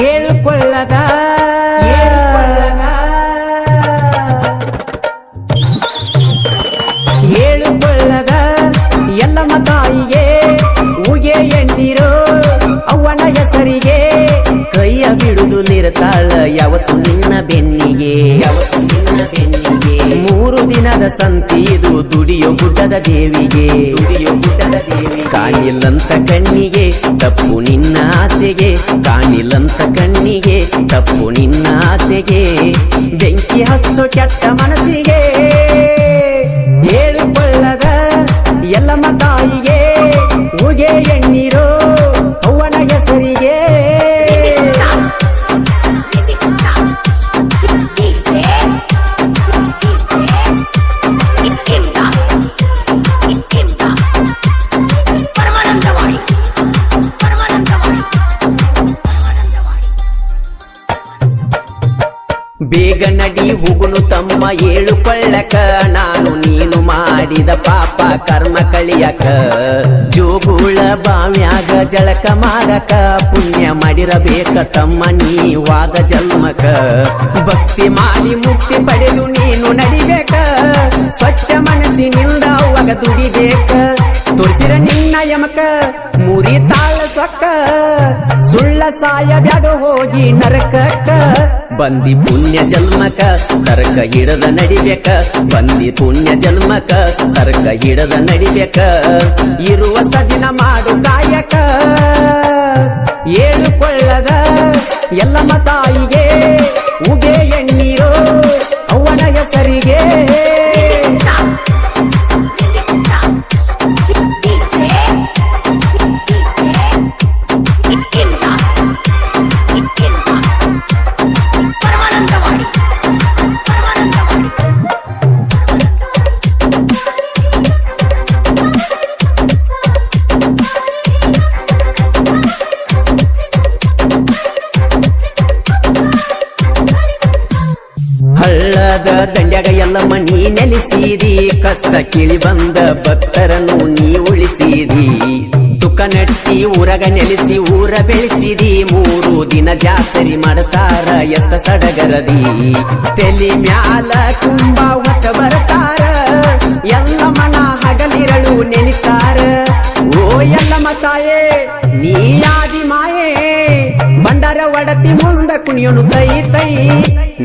ಏಳುಕೊಳ್ಳದ ಏಳುಕೊಳ್ಳದ ಎಲ್ಲಮ್ಮ ತಾಯಿಗೆ ಉಗೆ ಎಣ್ಣಿರೋ ಅವ್ವನ ಹೆಸರಿಗೆ ಕೈಯ ಬಿಡುದು ನಿರತಾಳ ಯಾವತ್ತು ನಿನ್ನ ಬೆನ್ನಿಗೆ ಮೂರು ದಿನದ ಸಂತಿ ಇದು ದುಡಿಯೋ ಗುಡ್ಡದ ದೇವಿಗೆ ಕಾಣಿಲ್ಲಂತ ಕಣ್ಣಿಗೆ ತಪ್ಪು ನಿನ್ನ ಆಸೆಗೆ ಕಾಣಿಲ್ಲಂತ ಕಣ್ಣಿಗೆ ತಪ್ಪು ನಿನ್ನ ಆಸೆಗೆ ಬೆಂಕಿ ಹಚ್ಚೋ ಕೆಟ್ಟ ಮನಸ್ಸಿಗೆ ಏಳುಕೊಳ್ಳದ ಎಲ್ಲಮ್ಮ ತಾಯಿಗೆ ಉಗೆ ಎಣ್ಣಿರೋ ಅವ್ವನ ಹೆಸರಿಗೆ ಬೇಗ ನಡಿ ಹೋಗುನು ತಮ್ಮ ಏಳುಕೊಳ್ಳಕ ನಾನು ನೀನು ಮಾಡಿದ ಪಾಪ ಕರ್ಮ ಕಳಿಯಕ ಜೋಗುಳ ಬಾವ್ಯಾಗ ಜಳಕ ಮಾಡಕ ಪುಣ್ಯ ಮಾಡಿರಬೇಕ ತಮ್ಮ ನೀವಾದ ಜನ್ಮಕ ಭಕ್ತಿ ಮಾಡಿ ಮುಕ್ತಿ ಪಡೆದು ನೀನು ನಡಿಬೇಕ ಸ್ವಚ್ಛ ಮನಸ್ಸಿನಿಂದ ಅವಾಗ ದುಡಿಬೇಕ ತೋರಿಸಿರ ನಿನ್ನ ಯಮಕ ಮುರಿ ತಾಳ ಸೊಕ್ಕ ಸುಳ್ಳ ಸಾಯ ಬ್ಯಾಡು ಹೋಗಿ ನರಕಕ್ಕ ಬಂದಿ ಪುಣ್ಯ ಜನ್ಮಕ ತರ್ಕ ಹಿಡದ ನಡಿಬೇಕ ಬಂದಿ ಪುಣ್ಯ ಜನ್ಮಕ ತರ್ಕ ಹಿಡದ ನಡಿಬೇಕ ಇರುವಷ್ಟ ದಿನ ಮಾಡು ಕಾಯಕ ಏಳುಕೊಳ್ಳದ ಎಲ್ಲಮ್ಮ ತಾಯಿಗೆ ಉಗೆ ಎಣ್ಣೀರೋ ಅವ್ವನ ಹೆಸರಿಗೆ ಹಳ್ಳದ ದಂಡ್ಯಾಗ ಎಲ್ಲಮ್ಮ ನೀ ನೆಲೆಸಿದಿ ಕಷ್ಟ ಕಿಳಿ ಬಂದ ಭಕ್ತರನ್ನು ನೀ ಉಳಿಸಿದಿ ತುಕ ನಟ್ಟಿ ಊರಗ ನೆಲೆಸಿ ಊರ ಬೆಳೆಸಿದಿ ಮೂರು ದಿನ ಜಾತ್ರೆ ಮಾಡ್ತಾರ ಎಷ್ಟ ಸಡಗರದಿ ತೆಲಿ ಮ್ಯಾಲ ಕುಂಬ ಹೊತ್ತ ಬರ್ತಾರ ಎಲ್ಲಮ್ಮನ ಹಗಲಿರಳು ನೆನಿತಾರ ಓ ಎಲ್ಲಮ್ಮ ತಾಯೇ ನೀ ಆದಿ ಮಾಯೇ ಬಂಡರ ಒಡತಿ ಮುಂದ ಕುಣಿಯೋನು ತೈ ತೈ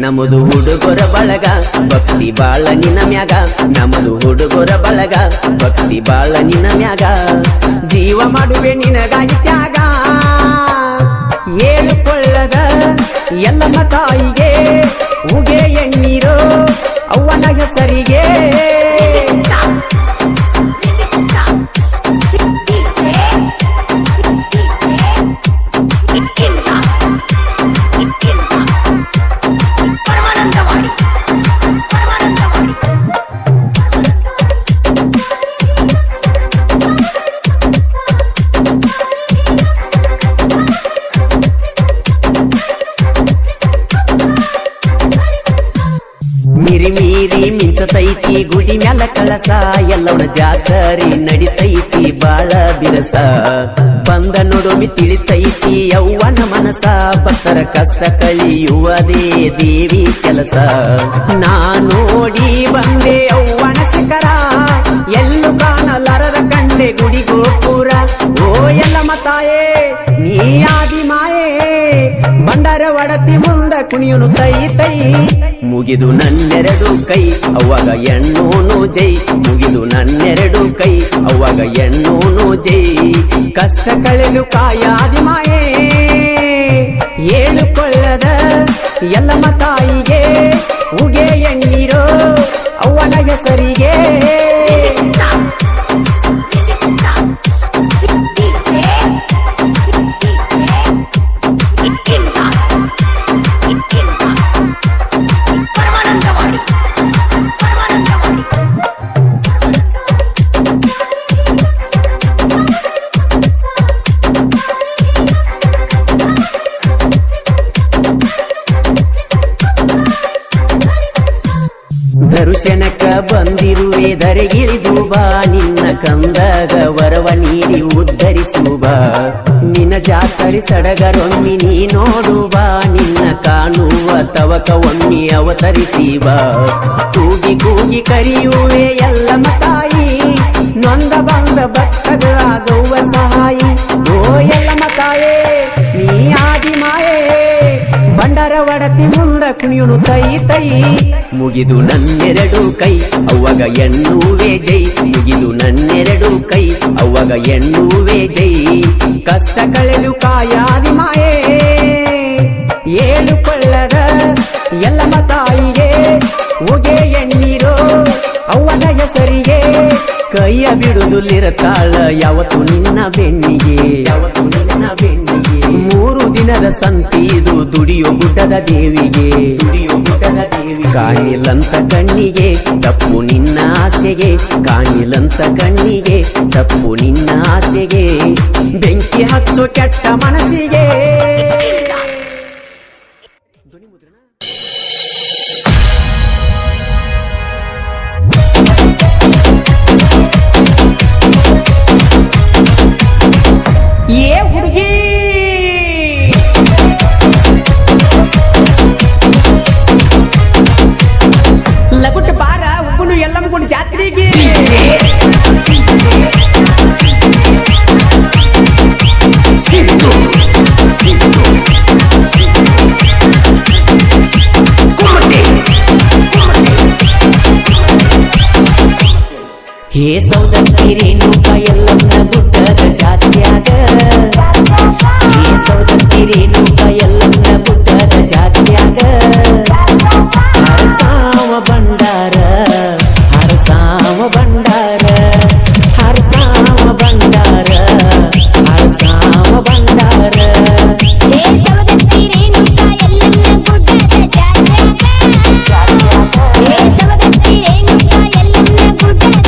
ನಮದು ಹುಡುಗರ ಬಳಗ ಭಕ್ತಿ ಬಾಳ ನಿನ್ನ ಮ್ಯಾಗ ನಮದು ಹುಡುಗರ ಬಳಗ ಭಕ್ತಿ ಬಾಳ ನಿನ್ನ ಮ್ಯಾಗ ಜೀವ ಮಾಡುವೆ ನಿನಗಾಗಿ ತ್ಯಾಗ ಏಳುಕೊಳ್ಳದ ಎಲ್ಲಮ್ಮ ತಾಯಿಗೆ ಉಗೆ ಎಣ್ಣೀರೋ ಅವ್ವನ ಹೆಸರಿಗೆ ಮೀರಿ ಮೀರಿ ಮಿಂಚತೈತಿ ಗುಡಿ ಮ್ಯಾಲ ಕಳಸ ಎಲ್ಲವನ ಜಾತರಿ ನಡಿತೈತಿ ಬಾಳ ಬಿರಸ ಬಂದ ನೋಡೊಮ್ಮಿ ತಿಳಿತೈತಿ ಯೌವನ ಮನಸ ಭಕ್ತರ ಕಷ್ಟ ಕಳಿಯುವುದೇ ದೇವಿ ಕೆಲಸ ನಾ ನೋಡಿ ಬಂದೆ ಯೌವನ ಶಿಖರ ಎಲ್ಲೂ ಕಾಣಲಾರದ ಕಂಡೆ ಗುಡಿ ಗೋಪುರ ಓ ಎಲ್ಲಮ್ಮ ತಾಯೇ ನೀ ಆದಿ ಮಾಯೇ ಬಂಡರ ಒಡತಿ ಮುಂದ ಕುಣಿಯುನು ತೈ ತೈ ಮುಗಿದು ನನ್ನೆರಡು ಕೈ ಅವಾಗ ಎಣ್ಣೂನು ಜೈ ಮುಗಿದು ನನ್ನೆರಡು ಕೈ ಅವಾಗ ಎಣ್ಣೂನು ಜೈ ಕಷ್ಟ ಕಳೆದು ಕಾಯಾದಿ ಮಾಯೇ ಏಳುಕೊಳ್ಳದ ಎಲ್ಲಮ್ಮ ತಾಯಿಗೆ ಉಗೆ ಎಣ್ಣೀರೋ ಅವ್ವನ ಹೆಸರಿಗೆ ಬಂದಿರುವೆ ಧರೆಗಿಳಿದು ಬಾ ನಿನ್ನ ಕಂದಾಗ ವರವ ನೀಡಿ ಉದ್ಧರಿಸು ಬಾ ನಿನ್ನ ಜಾತರಿ ಸಡಗರೊಮ್ಮಿ ನೀ ನೋಡು ಬಾ ನಿನ್ನ ಕಾಣುವ ತವಕ ಒಮ್ಮಿ ಅವತರಿಸಿ ಬಾ ಕೂಗಿ ಕೂಗಿ ಕರಿಯುವೆ ಎಲ್ಲಮ್ಮ ತಾಯಿ ನೊಂದ ಬಂದ ಭಕ್ತಗ ಆಗವ್ವ ಸಹಾಯಿ ಓ ಎಲ್ಲಮ್ಮ ತಾಯೇ ನೀ ಆದಿ ಮಾಯೇ ಬಂಡರ ಒಡತಿ ಮುಂದ ಕುಣಿಯುನು ತೈ ತೈ ಮುಗಿದು ನನ್ನೆರಡು ಕೈ ಅವ್ವಾಗ ಎನ್ನುವೆ ಜೈ ಮುಗಿದು ನನ್ನೆರಡು ಕೈ ಅವ್ವಾಗ ಎನ್ನುವೆ ಜೈ ಕಷ್ಟ ಕಳೆದು ಕಾಯಾದಿ ಮಾಯೇ ಏಳು ಕೊಳ್ಳದ ಎಲ್ಲಮ್ಮ ತಾಯಿಗೆ ಹೊಗೆ ಎಣ್ಣೀರೋ ಅವ್ವನ ಹೆಸರಿಗೆ ಕೈಯ ಬಿಡುದುಲಿರತಾಳ ಯಾವತ್ತು ನಿನ್ನ ಬೆಣ್ಣಿಗೆ ಯಾವತ್ತು ನಿನ್ನ ಬೆಣ್ಣಿಗೆ 3 ದಿನದ ಸಂತಿದು ದುಡಿಯೋ ಗುಡ್ಡದ ದೇವಿಗೆ ದುಡಿಯೋ ಗುಡ್ಡದ ದೇವಿ ಕಾಣಿಲಂತ ಕಣ್ಣಿಗೆ ತಪ್ಪು ನಿನ್ನ ಆಸೆಗೆ ಕಾಣಿಲಂತ ಕಣ್ಣಿಗೆ ತಪ್ಪು ನಿನ್ನ ಆಸೆಗೆ ಬೆಂಕಿ ಹಚ್ಚೋ ಕೆಟ್ಟ ಮನಸ್ಸಿಗೆ ಹೇ ಸೌದತ್ತಿ ರೇಣುಕ ಎಲ್ಲಮ್ಮ ಗುಡ್ಡದ ಜಾತ್ಯಾಗ ಹೇ ಸೌದತ್ತಿ ರೇಣುಕ ಎಲ್ಲಮ್ಮ ಗುಡ್ಡದ ಜಾತ್ಯಾಗ ಹರಸಾವ ಬಂಡಾರ ಹರಸಾವ ಬಂಡಾರ ಹರಸಾವ ಬಂಡಾರ ಹರಸಾವ ಬಂಡಾರ ಹೇ ಸೌದತ್ತಿ ರೇಣುಕ ಎಲ್ಲಮ್ಮ ಗುಡ್ಡದ ಜಾತ್ಯಾಗ ಹೇ ಸೌದತ್ತಿ ರೇಣುಕ ಎಲ್ಲಮ್ಮ ಗುಡ್ಡದ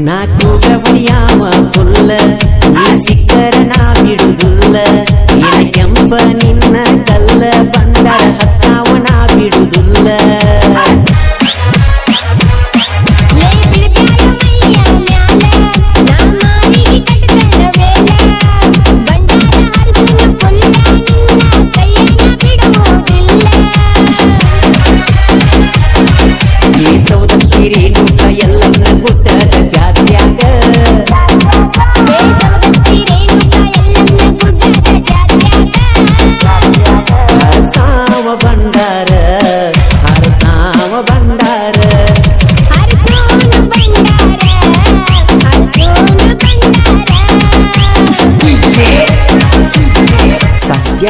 ನಾಕು ಗವಣಿಯಾವ ಪುಲ್ಲ ನೀ ಸಿಕ್ಕರ ನಾ ಬಿಡುದುಲ್ಲ ನಿನ್ನ ಕೆಂಪ ನಿನ್ನ ಕಲ್ಲ ಬಂಡರ ಹತ್ತಾವ ನಾ ಬಿಡುದುಲ್ಲ ಈ ಸೌದತ್ತಿ ರೇಣುಕ ಎಲ್ಲಮ್ಮ ಗುಡ್ಡದ ಜಾತ್ಯಾಗ ಹರಸಾವ ಬಂಡಾರ ಹರಸಾವ ಬಂಡಾರ ಸಾಹಿತ್ಯ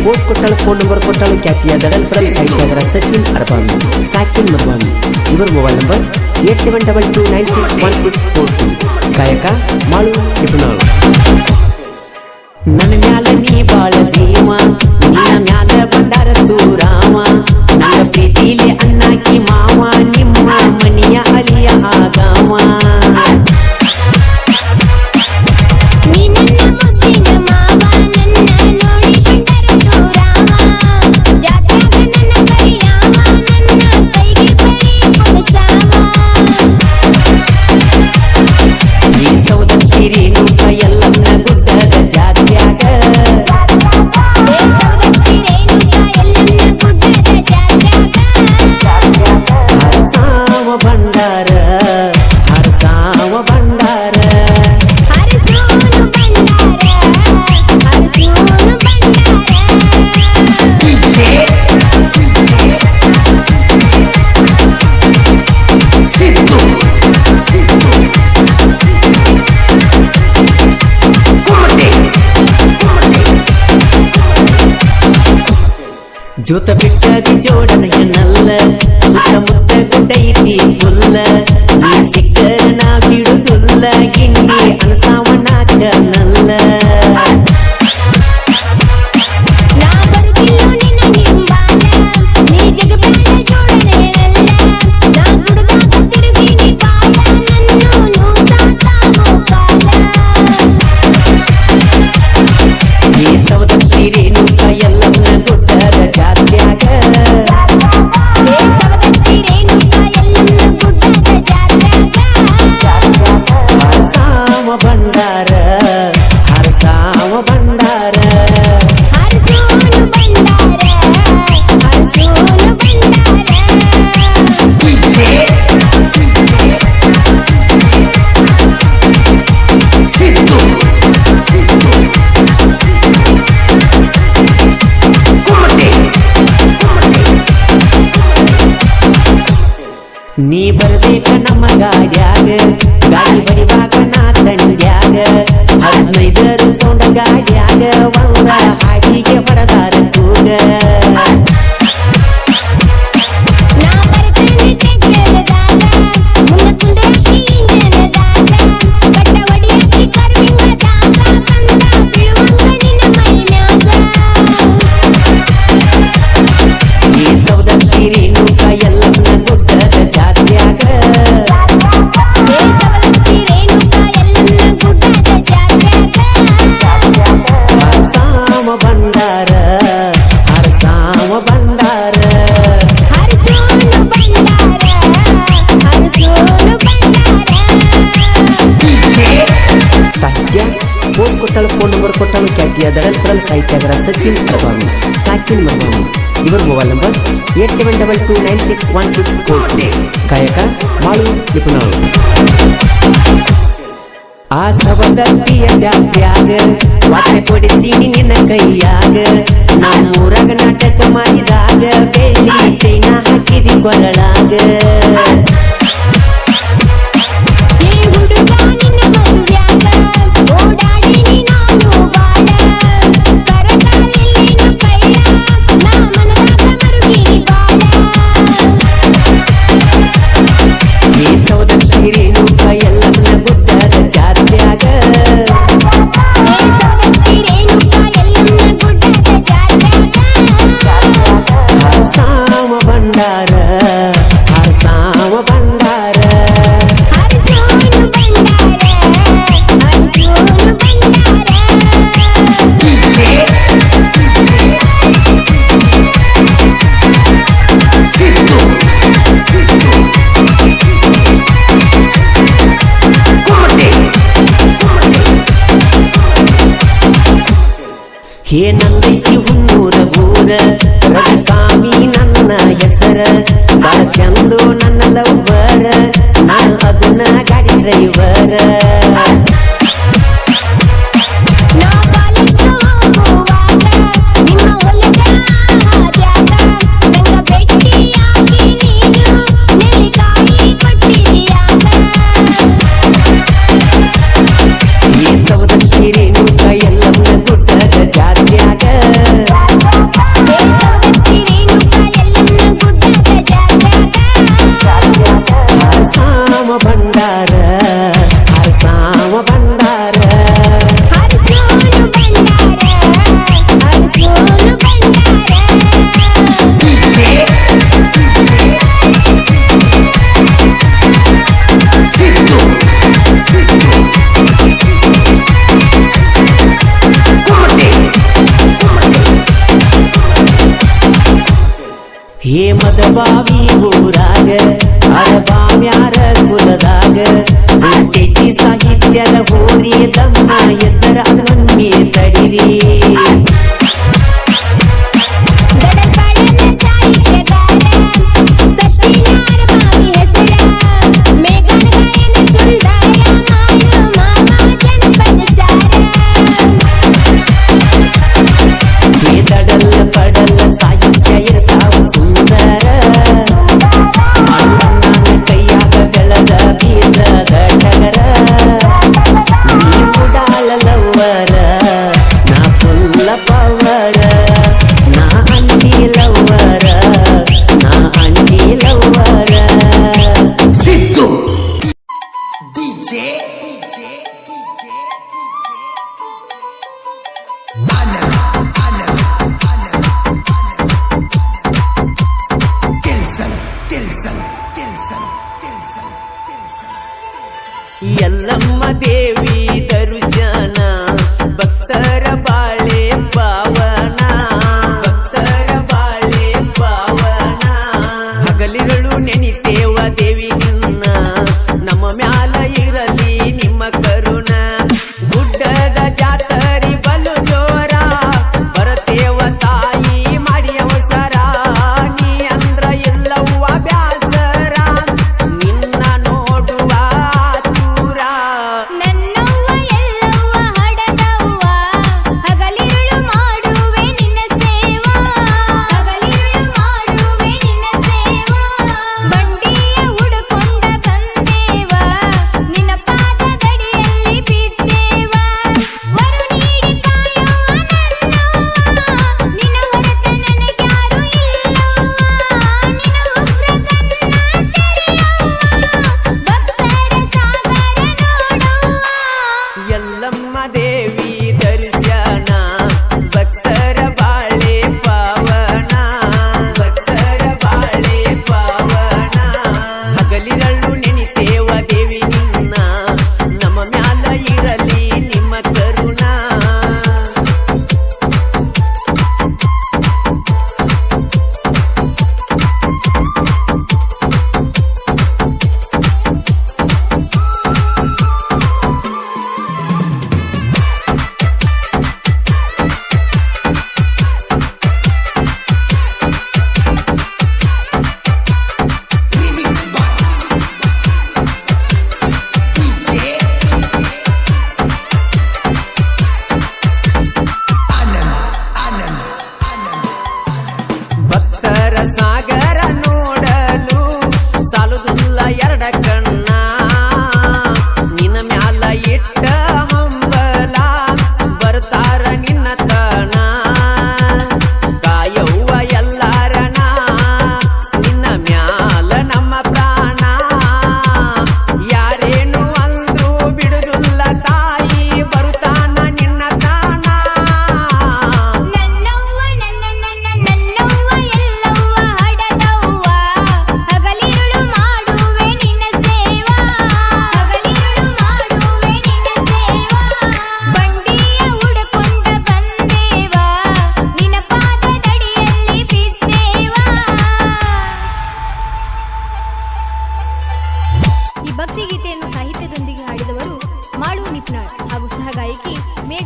ಪೋಸ್ಟ್ ಕೊಟ್ಟಾಳು ಫೋನ್ ನಂಬರ್ ಕೊಟ್ಟಾಳು ಖ್ಯಾತಿಯ ದಡಲ್ ಪರಂ ಸಾಹಿತ್ಯಗಾರ ಸಚಿನ್ ಅರ್ಬಾನ್ ಸಾಕಿನ್ ಮರ್ವಾನ್ ಇವರ ಮೊಬೈಲ್ ನಂಬರ್ 8722961642 ಗಾಯಕ ಮಾಳು ಕಿಪುನಾಳು ನನ್ನ ಮ್ಯಾಲ ನೀ ಬಾಳ ಜೀವ ನಿನ್ನ ಮ್ಯಾಲ ಬಂಡಾರ ತೂರಾವ ನನ್ನ ಪ್ರೀತಿಲಿ ಅಣ್ಣಾಕಿ ಮಾವ ನಿಮ್ಮ ಮನಿಯ ಅಲಿಯ ಆಗಾವ ಈ ಸೌದತ್ತಿ ರೇಣುಕ ಎಲ್ಲಮ್ಮ ಗುಡ್ಡದ ಜಾತ್ಯಾಗ ಹರಸಾವ ಬಂಡಾರ ಹರಸಾವ ಬಂಡಾರ ಜೋತ ಬಿಟ್ಟದಿ ಜೋಡನ ಹೆಣ್ಣಲ್ಲ ಸುತ್ತಮುತ್ತ ಗುಡ್ಡ ಐತಿ ಪುಲ್ಲ ನೀ ಸಿಕ್ಕರ ನೀ ಬರ್ಬೇಕ ನಮ್ಮ ಗಾಡ್ಯಾಗ ಗಾಡಿ ಬಡಿವಾಗ ನಾ ತಂಡ್ಯಾಗ 15 ಸೌಂಡ ಗಾಡ್ಯಾಗ ಒಂದ ಹಾಡಿಗೆ ಹೊರದಾರ ಕೂಗ ನಾ ಬರ್ತೇನೆ ತೆಗೆದಾಗ ಮುಂದೆ ಕುಂದ್ರಾಕಿ ಇಂಜನದಾಗ ಕಟ್ಟ ಒಡಿಯಾಕಿ ಕರ್ವಿಂಗದಾಗ ಕಂದ ಬೀಳುವಂಗ ನಿನ್ನ ಮೈ ಮ್ಯಾಗ ಈ ಸೌದತ್ತಿ ರೇಣುಕ ಎಲ್ಲಮ್ಮನ ಗುಡ್ಡದ ಜಾತ್ಯಾಗ ಸವದತ್ತಿ ರೇಣುಕ ಎಲ್ಲಮ್ಮನ ಗುಡ್ಡದ ಜಾತ್ಯಾಗ ಹರಸಾಮ ಬಂಡಾರ ಹರಸಾಮ ಬಂಡಾರ ಹರಸೋನು ಬಂಡಾರ ಹರಸೋನು ಬಂಡಾರ ಸಾಹಿತ್ಯ ಫೋನ್ ಕೊಟ್ಟಳು ಫೋನ್ ನಂಬರ್ ಕೊಟ್ಟಳು ಖ್ಯಾತಿಯ ದಡಲ್ ಪಡಲ್ ಸಾಹಿತ್ಯಗಾರ ಸಚಿನ್ ಮರ್ವಾಮಿ ಸಾಕಿನ್ ಮರ್ವಾಮಿ ಇವರ ಮೊಬೈಲ್ ನಂಬರ್ 8722961642 ಗಾಯಕ ಮಾಳು ನಿಪುಣಾಳು ಆ ಸವದತ್ತಿಯ ಜಾತ್ಯಾಗ ವಾಚೆ ಕೊಡಿಸೀನಿ ನಿನ್ನ ಕೈಯಾಗ ನಮ್ಮೂರಾಗ ನಾಟಕ ಮಾಡಿದಾಗ ಬೆಳ್ಳಿ ಚೈನ ಹಾಕಿದಿ ಕೊರಳಾಗ ಈ ಹುಡುಗ ನಿನ್ನ ಮದುವ್ಯಾಗ ಓಡಾಡಿನಿ ನಾನು ಬಾಳ ಕರಗಾಲಿಲ್ಲೇನು ಕಳ್ಳ ನಾ ಮನದಾಗ ಮರುಗಿನಿ ಬಾಳ ಈ ಸೌದತ್ತಿ ರೇಣುಕ ಎಲ್ಲಮ್ಮನ ಗುಡ್ಡದ ಜಾತ್ಯಾಗ ಸವದತ್ತಿ ರೇಣುಕ ಎಲ್ಲಮ್ಮನ ಗುಡ್ಡದ ಜಾತ್ಯಾಗ ಹರಸಾಮ ಬಂಡಾರ ಹರಸಾಮ ಬಂಡಾರ ಹರಸೋನು ಬಂಡಾರ ಹರಸೋನು ಬಂಡಾರ ಹೇ ನಂದೈತಿ ಹುನ್ನೂರ ಊರ ರವಿಕಾಮಿ ನನ್ನ ಹೆಸರ ಬಾಳ ಚಂದು ನನ್ನ ಲವ್ವರ ನಾ ಅದನ್ನ ಗಾಡಿ ಡ್ರೈವರ ನಾ ಕಾಲೇಜು ಹೋಗುವಾಗ ನಿಮ್ಮ ಹೊಲದ ಹಾದ್ಯಾಗ ನಂಗ ಭೇಟಿಯಾಗಿ ನೀನು ನೆಲ್ಲಿಕಾಯಿ ಕೊಟ್ಟಿದ್ಯಾಗ ಈ ಸೌದತ್ತಿ ರೇಣುಕ ಎಲ್ಲಮ್ಮನ ಗುಡ್ಡದ ಜಾತ್ಯಾಗ ಸವದತ್ತಿ ರೇಣುಕ ಎಲ್ಲಮ್ಮನ ಗುಡ್ಡದ ಜಾತ್ಯಾಗ ಹರಸಾಮ ಬಂಡಾರ ಹರಸಾಮ ಬಂಡಾರ ಹರಸೋನು ಬಂಡಾರ ಹರಸೋನು ಬಂಡಾರ ಹೇ ಮದಬಾವಿ ಊರಾಗ ಅರಬಾವ್ಯಾರ ಕುಲದಾಗ ಹುಟ್ಟೈತಿ ಸಾಹಿತ್ಯದ ಹೋರಿ ತಮ್ಮ ಎದ್ದರ ಅದನ್ನೇ ತಡಿರಿ ದಡಲ್ ಪಡಲ ಸಾಹಿತ್ಯಗಾರ ಸತ್ತಿನಾರ ಮಾವಿ ಹೆಸರ ಮೇಘನ ಗಾಯನ ಸುಂದರ ಮಾಡು ಮಾಮ ಜನಪದ ಸ್ಟಾರ ಹೇ ದಡಲ್ಲ ಪಡಲ್ಲ ಸಾಹಿತ್ಯ ಇರ್ತಾವ ಸುಂದರ ನನ್ನ ಕೈಯಾಗ ಬೆಳೆದ ಬೀಜದ ಟಗರ ನೀವು ಡಾಳಲವ್ವರ ನಾ ಫುಲ್ಲ ಪವರ ನಾ ಅಂಟಿಲವ್ವರ ನಾ ಅಂಟಿಲವ್ವರ Zitto DJ Anam Tilson Yellamma ದೇವಿ ದರುಶನ ಭಕ್ತರ ಬಾಳೆ ಪಾವನ ಭಕ್ತರ ಬಾಳೆ ಪಾವನ ಹಗಲಿಗಳು ನೆನಿತೇವ ದೇವಿ ನಿನ್ನ ನಮ್ಮ ಮ್ಯಾಲ ಇರಲಿ ನಿಮ್ಮ ಕರುಣ ಗುಡ್ಡದ ಜಾತರಿ ಬಲು ಜೋರ ಬರತೇವ ತಾಯಿ ಮಾಡಿ ಅವಸರ ನೀ ಅಂದ್ರ ಎಲ್ಲವ್ವ ಬ್ಯಾಸರ ನಿನ್ನ ನೋಡುವ ತೂರ ನನ್ನವ್ವ ಎಲ್ಲ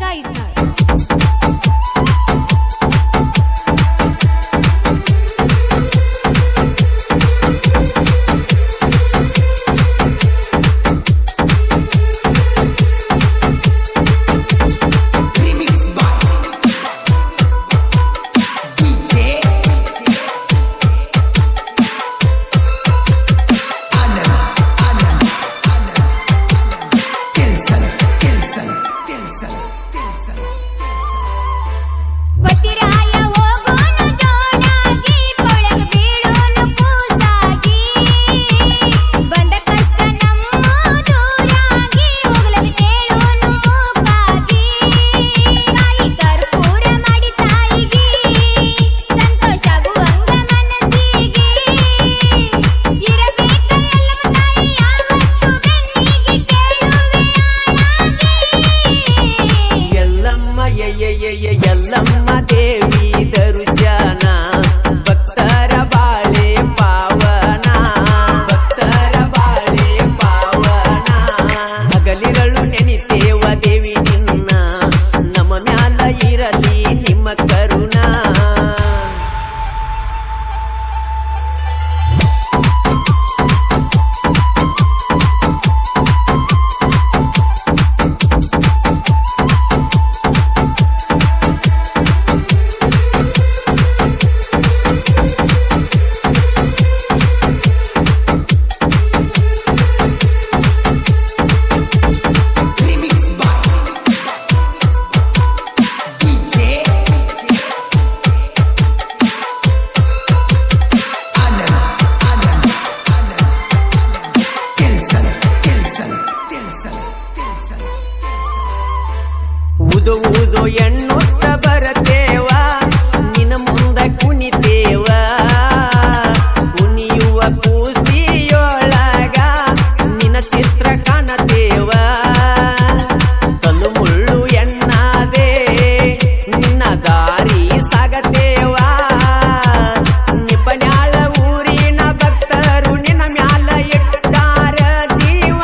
ರೇಖಾ ಇಟ್ನಾಳ್. ಎಲ್ಲಮ್ಮ ದೇವಿ ದರುಶನ ಭಕ್ತರ ಬಾಳೆ ಪಾವನ, ಭಕ್ತರ ಬಾಳೆ ಪಾವನ. ಹಗಲಿರಳು ನೆನಿತೇವ ದೇವಿ ನಿನ್ನ, ನಮ್ಮ ಮ್ಯಾಲ ಇರಲಿ ನಿಮ್ಮ ಕರುಣ. ಊದು ಊದು ಎನ್ನುತ್ತ ಬರತೇವ, ನಿನ್ನ ಮುಂದ ಕುಣಿತೇವ. ಕುಣಿಯುವ ಕೂಸಿಯೊಳಗ ನಿನ್ನ ಚಿತ್ರ ಕಾಣತೇವ. ಕಲ್ಲು ಮುಳ್ಳು ಎನ್ನದೆ ನಿನ್ನ ದಾರಿ ಸಾಗತೇವ. ನಿಪನ್ಯಾಳ ಊರಿನ ಭಕ್ತರು ನಿನ್ನ ಮ್ಯಾಲ ಇಟ್ಟಾರ ಜೀವ.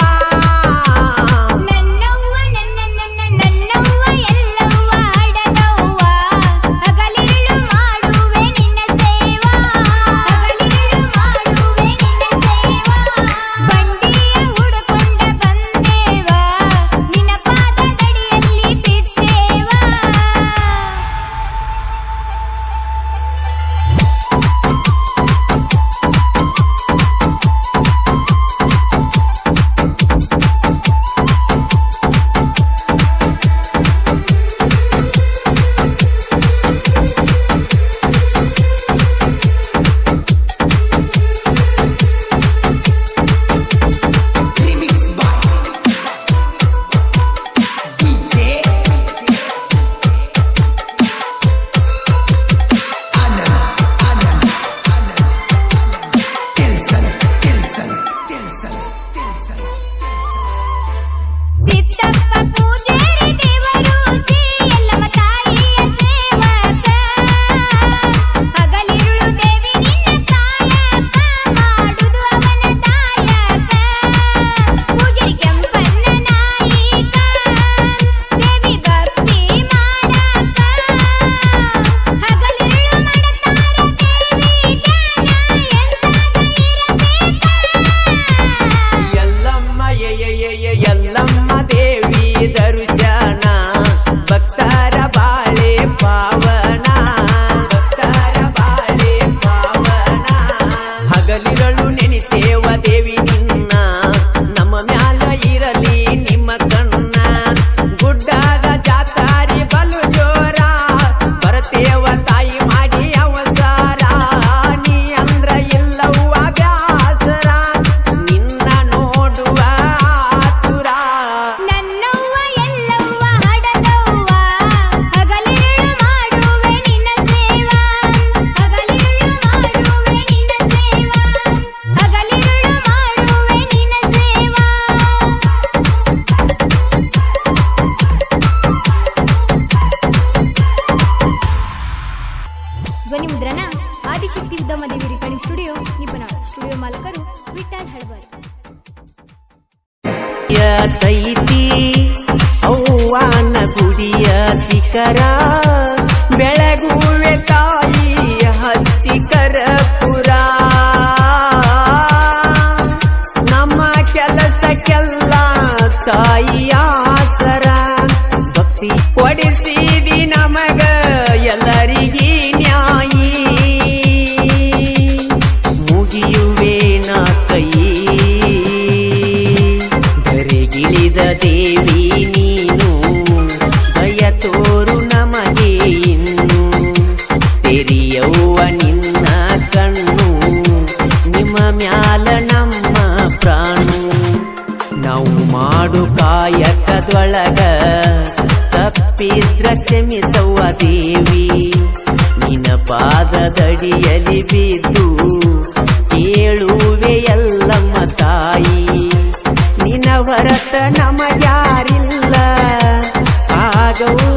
ನನ್ನವ್ವ ನನ್ನವ್ವ ಎಲ್ಲವ್ವ ಹಡದವ್ವ, ಹಗಲಿರುಳು ಮಾಡುವೆ ನಿನ್ನ ಸೇವಾ, ಹಗಲಿರುಳು ಮಾಡುವೆ ನಿನ್ನ ಸೇವಾ. ಬಂಡಿಯ ಹುಡುಕೊಂಡ ಬಂದೇವ, ನಿನ್ನ ಪಾದದಡಿಯಲ್ಲಿ ಬಿದ್ದೇವ. ಸಿದ್ದಪ್ಪ ಪೂಜಾರಿ ದೇವರೂಸಿ ಎಲ್ಲಮ್ಮ ತಾಯಿಯ ಸೇವಕ, ಹಗಲಿರುಳು ದೇವಿ ನಿನ್ನ ಕಾಯಕ, ಮಾಡುದು ಅವನ ದಾಯಕ. ಪೂಜಾರಿ ಕೆಂಪನ್ನ ನಾಯಿಕ, ದೇವಿ ಭಕ್ತಿ ಮಾಡಕ, ಹಗಲಿರುಳು ಮಾಡತಾರ ದೇವಿ ಧ್ಯಾನ, ಎಂದಾಗ ಇರಬೇಕ. ಎಲ್ಲಮ್ಮ ಎಲ್ಲಮ್ಮ ದೇವಿ ದರುಶನ ಭಕ್ತರ ಬಾಳೆ ಪಾವನ, ಭಕ್ತರ ಬಾಳೆ ಪಾವನ. ಹಗಲಿರಳು ನೆನಿತೇವ ದೇವಿ ನಿನ್ನ, ನಮ್ಮ ಮ್ಯಾಲ ಇರಲಿ ನಿಮ್ಮ ಕಣ್ಣ. ಗುಡ್ಡದ ಜಾತಾರಿ ಬಲು ಜೋರ, ಬರತೇವ ತಾಯಿ ಮಾಡಿ ಅವಸಾರ. ನೀ ಅಂದ್ರ ಇಲ್ಲವ್ವ ಬ್ಯಾಸರ, ನಿನ್ನ ನೋಡುವ ಆತುರ. ನನ್ನವ್ವ ಎಲ್ಲವ್ವ ಹಡದವ್ವ, ಹಗಲಿರುಳು ಮಾಡುವೆ ನಿನ್ನ ಸೇವಾ, ಹಗಲಿರುಳು ಮಾಡುವೆ ನಿನ್ನ ಸೇವಾ, ಹಗಲಿರುಳು ಮಾಡುವೆ ನಿನ್ನ ಸೇವಾ. ಧ್ವನಿ ಮುದ್ರಣ Adishakti ಉದ್ಯಮದೇವಿ recording studio, ನಿಪುಣಾಳ್. Studio ಮಾಲಕರು Vitthal Halabar. ತೈತಿ ಅವ್ವಾನ ಗುಡಿಯ ಚಕ್ಕರ ಬೆಳಗುವೆ ತಾಯಿ ಹಚ್ಚಿ ಕರ್ಪೂರ ನಮ್ಮ ಕೆಲಸಕ್ಕೆಲ್ಲ ತಾಯಿಯ ಆಸರ ಭಕ್ತಿ ಕೊಡಿಸಿದಿ ನಮಗ ಎಲ್ಲರಿಗೀ ನ್ಯಾಯಿ ಮುಗಿಯುವೆ ನಾ ಕೈ ಧರೆಗಿಳಿದ ದೇವಿ ನೀನು ದಯ ತೋರು ನಮಗೆ ಇನ್ನು ತೆರೆಯವ್ವ ನಿನ್ನ ಕಣ್ಣು ನಿಮ್ಮ ಮ್ಯಾಲ ನಮ್ಮ ಪ್ರಾಣು ನಾವು ಮಾಡು ಕಾಯಕದೊಳಗ ತಪ್ಪಿದ್ರ ಕ್ಷಮಿಸವ್ವ ದೇವಿ ನಿನ್ನ ಪಾದದಡಿಯಲ್ಲಿ ಬಿದ್ದು ಕೇಳುವೆ ಎಲ್ಲಮ್ಮ ತಾಯಿ ನಿನ್ನ ಹೊರತ ನಮಗ್ಯಾರಿಲ್ಲ ಆಗವು